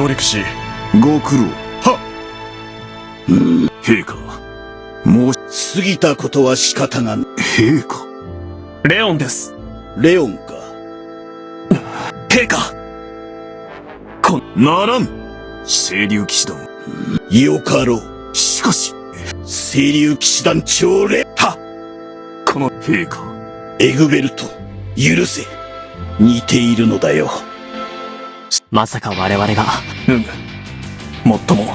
能力士、ご苦労。は陛下、もう、過ぎたことは仕方がない。陛下。レオンです。レオンか。陛下。ならん。清流騎士団。よかろう。しかし、清流騎士団長レ、はこの、陛下。エグベルト、許せ。似ているのだよ。まさか我々が、もっとも、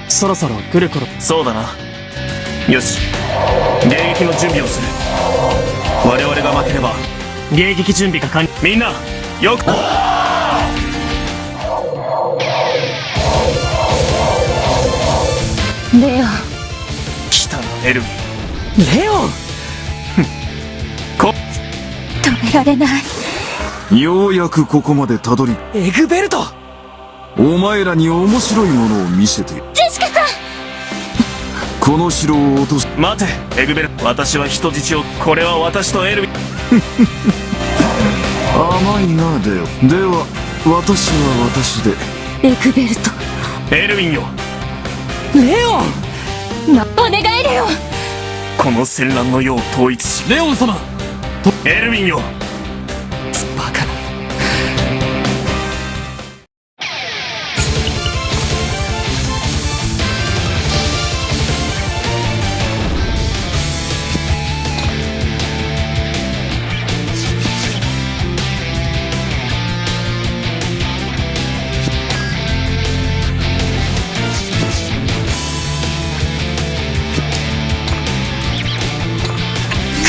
そろそろ来る頃。そうだな。よし。迎撃の準備をする。我々が負ければ、迎撃準備が完了。みんな、よく、レオン、来たな、エルヴィン。レオン止められない。ようやくここまでたどり、エグベルト。お前らに面白いものを見せて。ジェシカさん、この城を落とす。待て、エグベル。私は人質を、これは私とエルヴィン。甘いな、レオ。では、私は私で。エグベルト、エルヴィンよ。レオンお願いレオン。この戦乱の世を統一し、レオン様エルヴィンよ。バカな。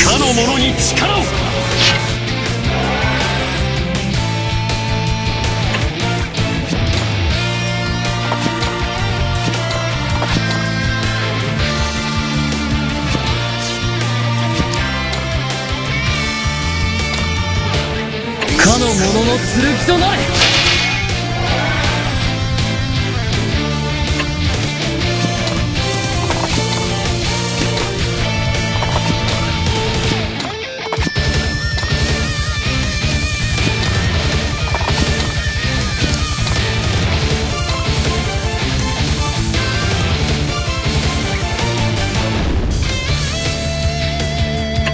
かの者に力を。かの者の剣となれ。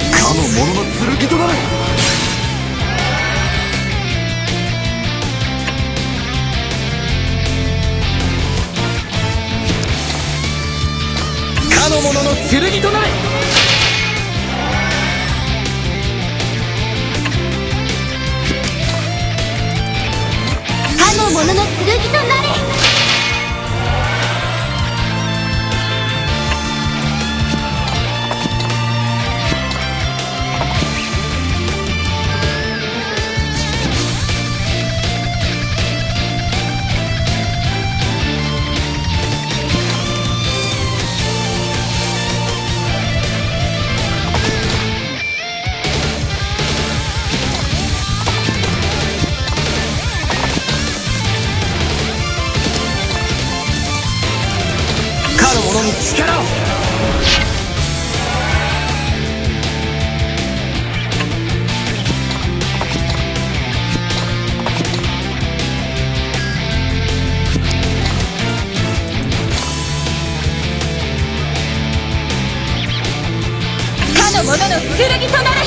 かの者の剣となれ。かの者の剣となれ。かの者の剣となれ。かの者に力を。かの者の剣となれ。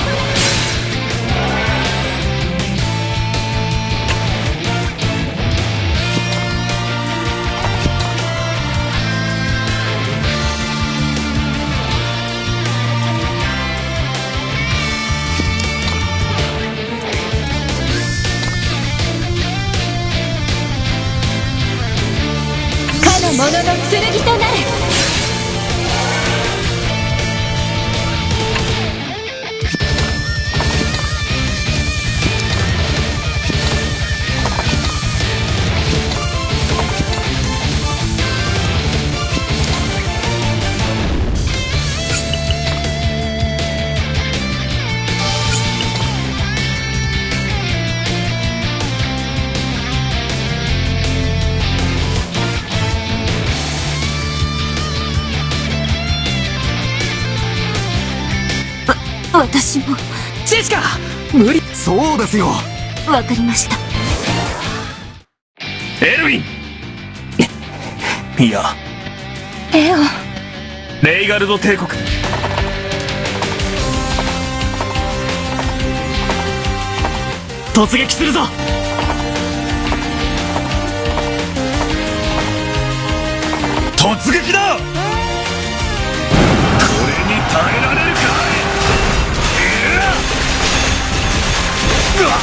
かの者の剣となれ。私もジェシカ無理。そうですよ。わかりました。エルヴィン。いや、レオン。レイガルド帝国。突撃するぞ。突撃だ。これに耐えられるかい。うわっ。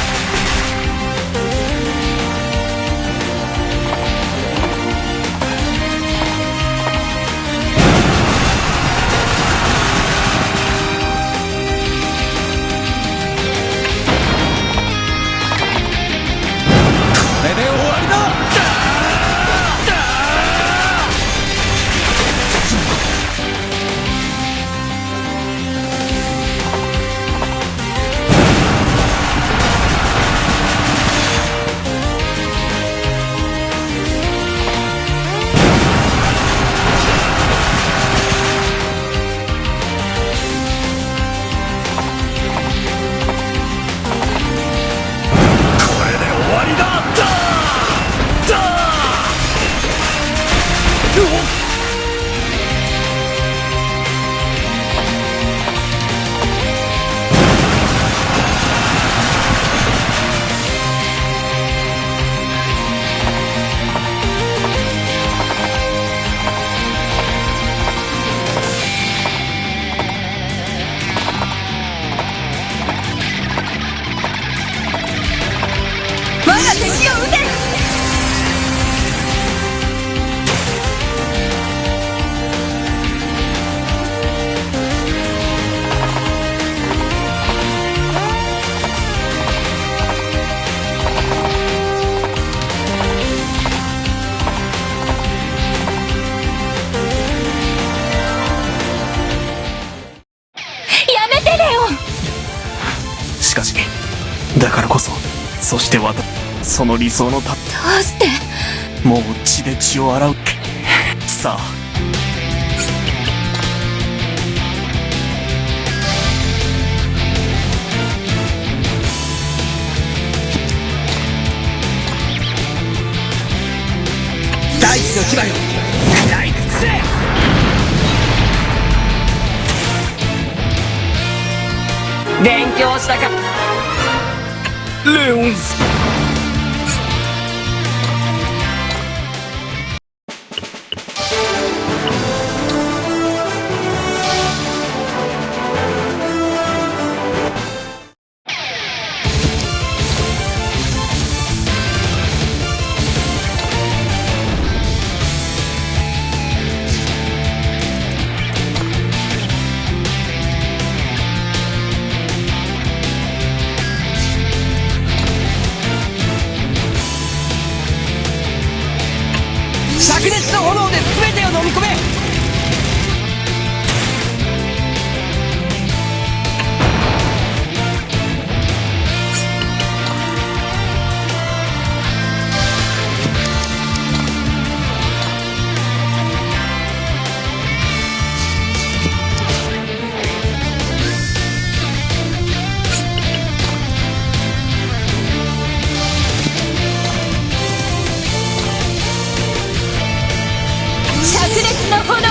これで終わりだ。我が敵を撃て。やめてレオン。しかし、だからこそ、そしてその理想のどうして。もう血で血を洗う。さあ。大地の牙よ、食らい尽くせ。勉強したか。レオンズ。灼熱の炎で全てを飲み込め。灼熱の炎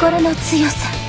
心の強さ。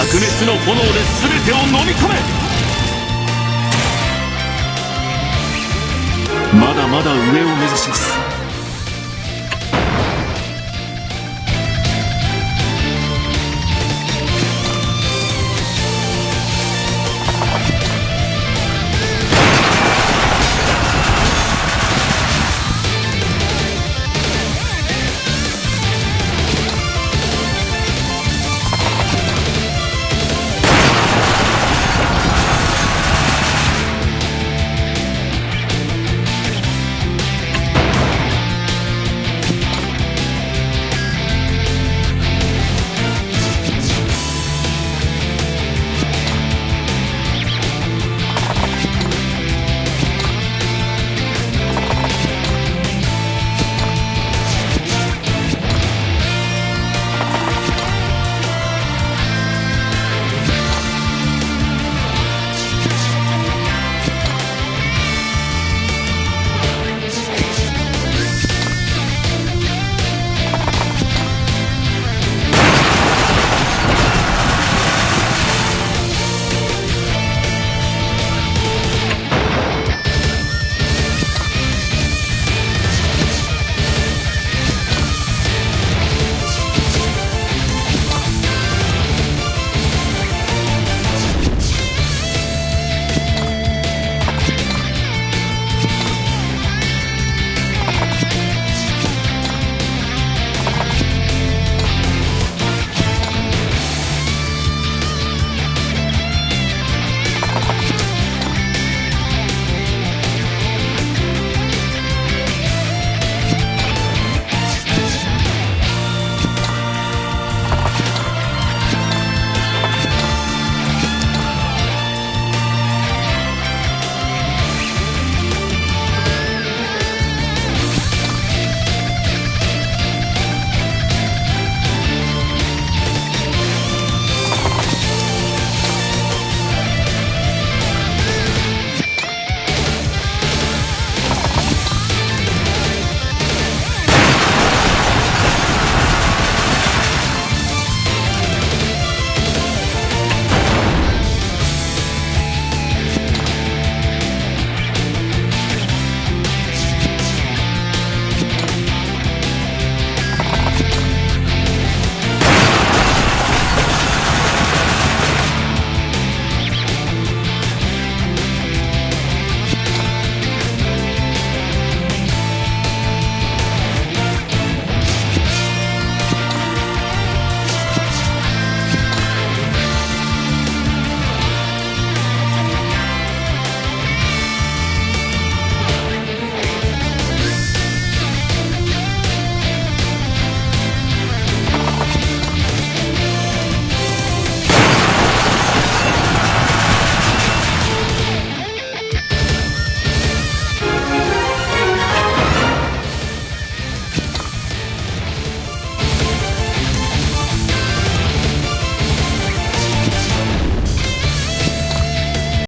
灼熱の炎で全てを飲み込め。まだまだ上を目指します。